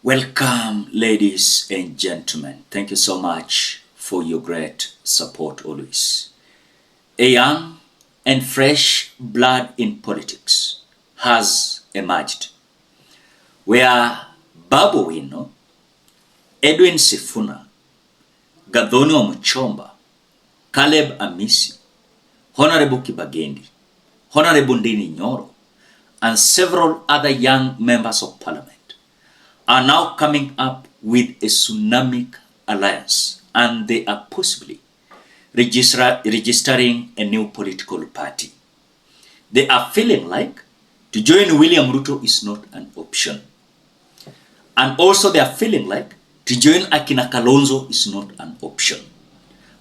Welcome, ladies and gentlemen. Thank you so much for your great support always. A young and fresh blood in politics has emerged, where Babu Owino, Edwin Sifuna, Gathoni Muchomba, Caleb Amisi, Honorable Kibagendi, Honorable Ndindi NYORO, and several other young members of parliament are now coming up with a tsunamic alliance, and they are possibly registering a new political party. They are feeling like to join William Ruto is not an option. And also they are feeling like to join Akina Kalonzo is not an option.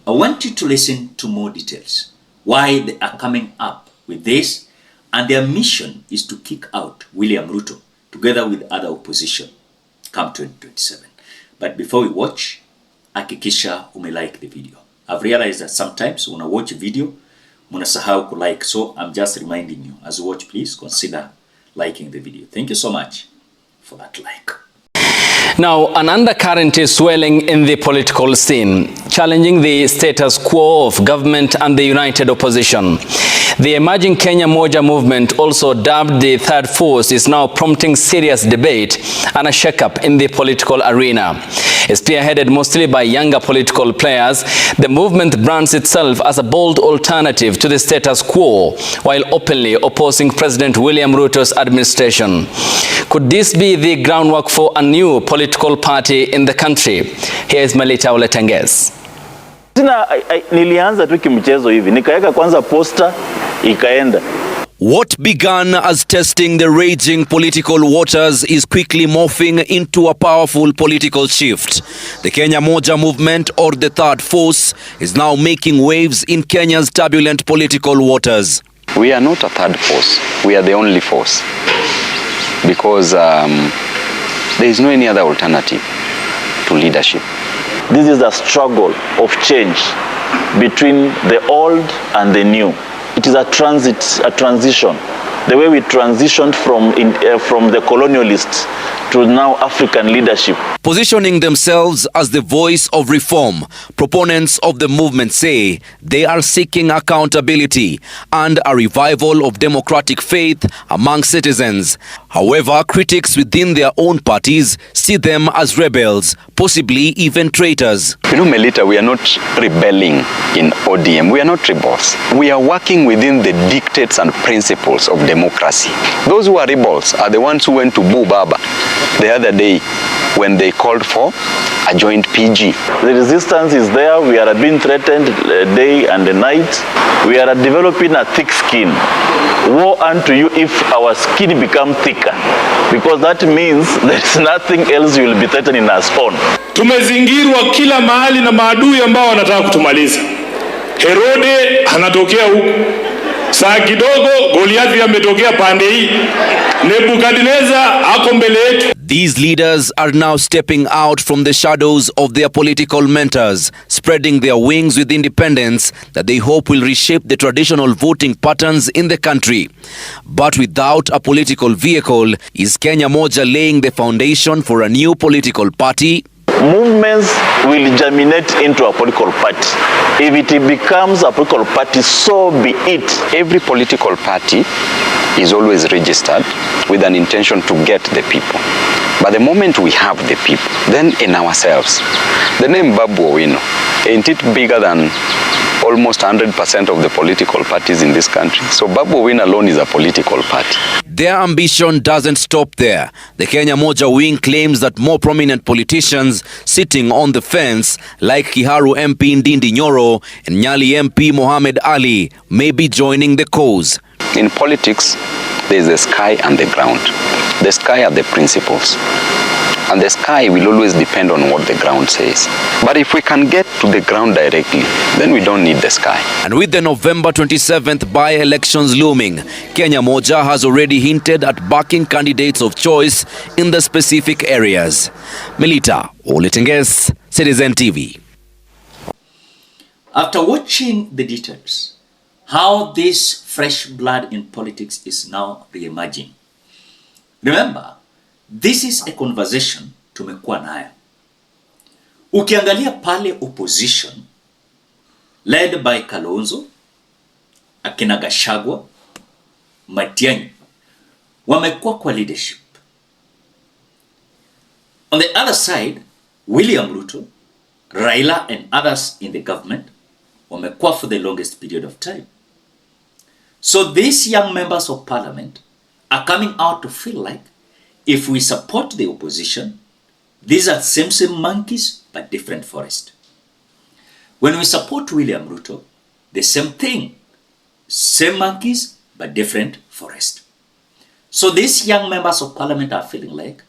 I want you to listen to more details why they are coming up with this, and their mission is to kick out William Ruto together with other opposition come 2027. But before we watch, hakikisha umelike the video. I've realized that sometimes when I watch a video, munasahau ku like, so I'm just reminding you, as you watch, please consider liking the video. Thank you so much for that like. Now, an undercurrent is swelling in the political scene, challenging the status quo of government and the united opposition. The emerging Kenya Moja movement, also dubbed the third force, is now prompting serious debate and a shakeup in the political arena. Spearheaded mostly by younger political players, the movement brands itself as a bold alternative to the status quo, while openly opposing President William Ruto's administration. Could this be the groundwork for a new political party in the country? Here is Melita Oletenges. Nilianza tu kimchezo hivi, nikaweka kwanza poster ikaenda. What began as testing the raging political waters is quickly morphing into a powerful political shift. The Kenya Moja movement, or the third force, is now making waves in Kenya's turbulent political waters. We are not a third force, we are the only force. Because there is no any other alternative to leadership. This is a struggle of change between the old and the new. It is a transition. The way we transitioned from the colonialists to now African leadership. Positioning themselves as the voice of reform, proponents of the movement say they are seeking accountability and a revival of democratic faith among citizens. However, critics within their own parties see them as rebels, possibly even traitors. You know, Melita, we are not rebelling in ODM. We are not rebels. We are working within the dictates and principles of democracy. Those who are rebels are the ones who went to Boo Baba the other day when they called for a joint PG. The resistance is there. We are being threatened day and night. We are developing a thick skin. Woe unto you if our skin become thicker, because that means there is nothing else you will be threatening us on. Tumezingirwa kila mahali na maadui ambao wanataka kutumaliza. Herode anatokea huku. Saa kidogo Goliathi ametokea pande hii. Nebukadneza ako mbele yetu. These leaders are now stepping out from the shadows of their political mentors, spreading their wings with independence that they hope will reshape the traditional voting patterns in the country. But without a political vehicle, is Kenya Moja laying the foundation for a new political party? Movements will germinate into a political party. If it becomes a political party, so be it. Every political party is always registered with an intention to get the people. But the moment we have the people, then in ourselves, the name Babu Owino, ain't it bigger than almost 100% of the political parties in this country? So Babu Owino alone is a political party. Their ambition doesn't stop there. The Kenya Moja wing claims that more prominent politicians sitting on the fence, like Kiharu MP Ndindi NYORO and Nyali MP Mohamed Ali, may be joining the cause. In politics, there is the sky and the ground. The sky are the principles. And the sky will always depend on what the ground says. But if we can get to the ground directly, then we don't need the sky. And with the November 27th by-elections looming, Kenya Moja has already hinted at backing candidates of choice in the specific areas. Melita Oletenges, Citizen TV. After watching the details, how this fresh blood in politics is now re-emerging. Remember, this is a conversation tumekuwa nayo. Ukiangalia pale opposition led by Kalonzo, akina Gachagua, Matiang'i, wamekuwa kwa leadership. On the other side, William Ruto, Raila and others in the government wamekuwa for the longest period of time. So these young members of parliament are coming out to feel like if we support the opposition, these are same monkeys but different forest. When we support William Ruto, the same thing, same monkeys but different forest. So these young members of parliament are feeling like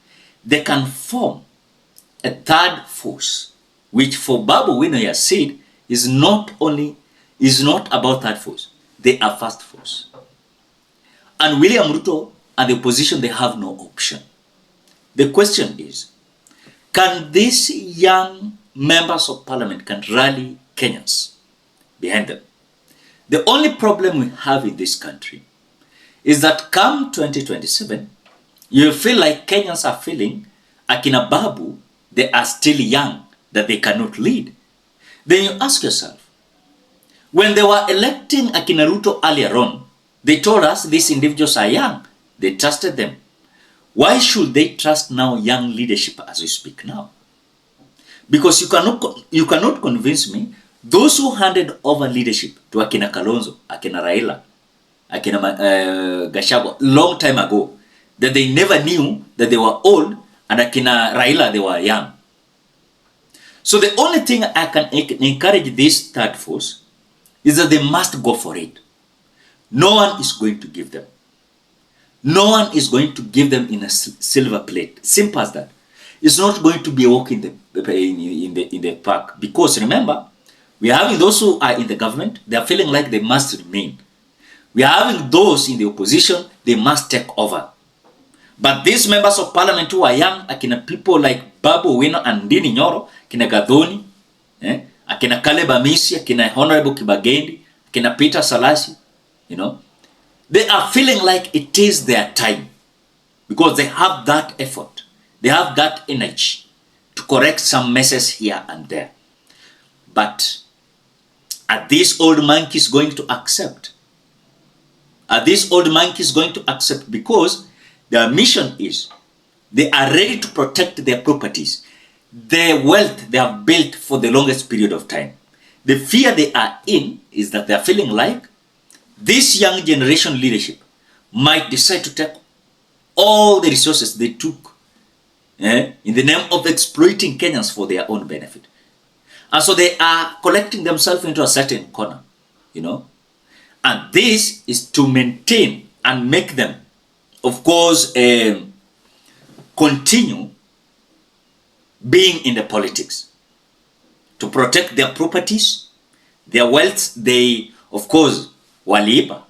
they can form a third force, which for Babu Owino has said is not about third force. They are first force. And William Ruto and the opposition, they have no option. The question is, can these young members of parliament can rally Kenyans behind them? The only problem we have in this country is that come 2027, you feel like Kenyans are feeling akina Babu, they are still young, that they cannot lead. Then you ask yourself, when they were electing akina Ruto earlier on, they told us these individuals are young. They trusted them. Why should they trust now young leadership as we speak now? Because you cannot convince me those who handed over leadership to akina Kalonzo, akina Raila, akina Gachagua long time ago, that they never knew that they were old, and akina Raila they were young. So the only thing I can encourage this third force is that they must go for it. No one is going to give them. No one is going to give them in a silver plate. Simple as that. It's not going to be a walk in the park. Because remember, we are having those who are in the government, they are feeling like they must remain. We are having those in the opposition, they must take over. But these members of parliament who are young, akina people like Babu, Owino and Ndindi, NYORO, akina Gathoni, akina Caleb Amisi, akina Honorable Kibagendi, akina Peter Salasi, they are feeling like it is their time because they have that effort. They have that energy to correct some messes here and there. But are these old monkeys going to accept? Are these old monkeys going to accept? Because their mission is they are ready to protect their properties, their wealth they have built for the longest period of time. The fear they are in is that they are feeling like this young generation leadership might decide to take all the resources they took in the name of exploiting Kenyans for their own benefit. And so they are collecting themselves into a certain corner, And this is to maintain and make them, of course, continue being in the politics. To protect their properties, their wealth, they, of course, waliipa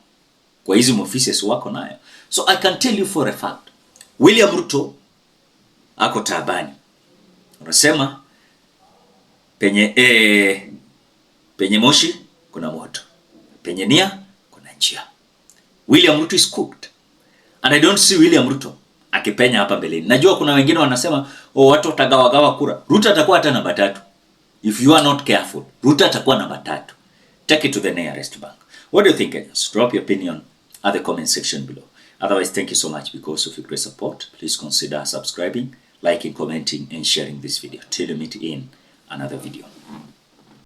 kwa hizi offices wako nayo. So I can tell you for a fact, William Ruto ako taabani. Unasema penye moshi kuna moto, penye nia kuna njia. William Ruto is cooked, and I don't see William Ruto akipenya hapa mbeleni. Najua kuna wengine wanasema watu watagawa kura. Ruto atakuwa hata namba 3. If you are not careful, Ruto atakuwa namba 3. Take it to the nearest bank. What do you think, guys? Drop your opinion at the comment section below. Otherwise, thank you so much because of your great support. Please consider subscribing, liking, commenting, and sharing this video. Till we meet in another video.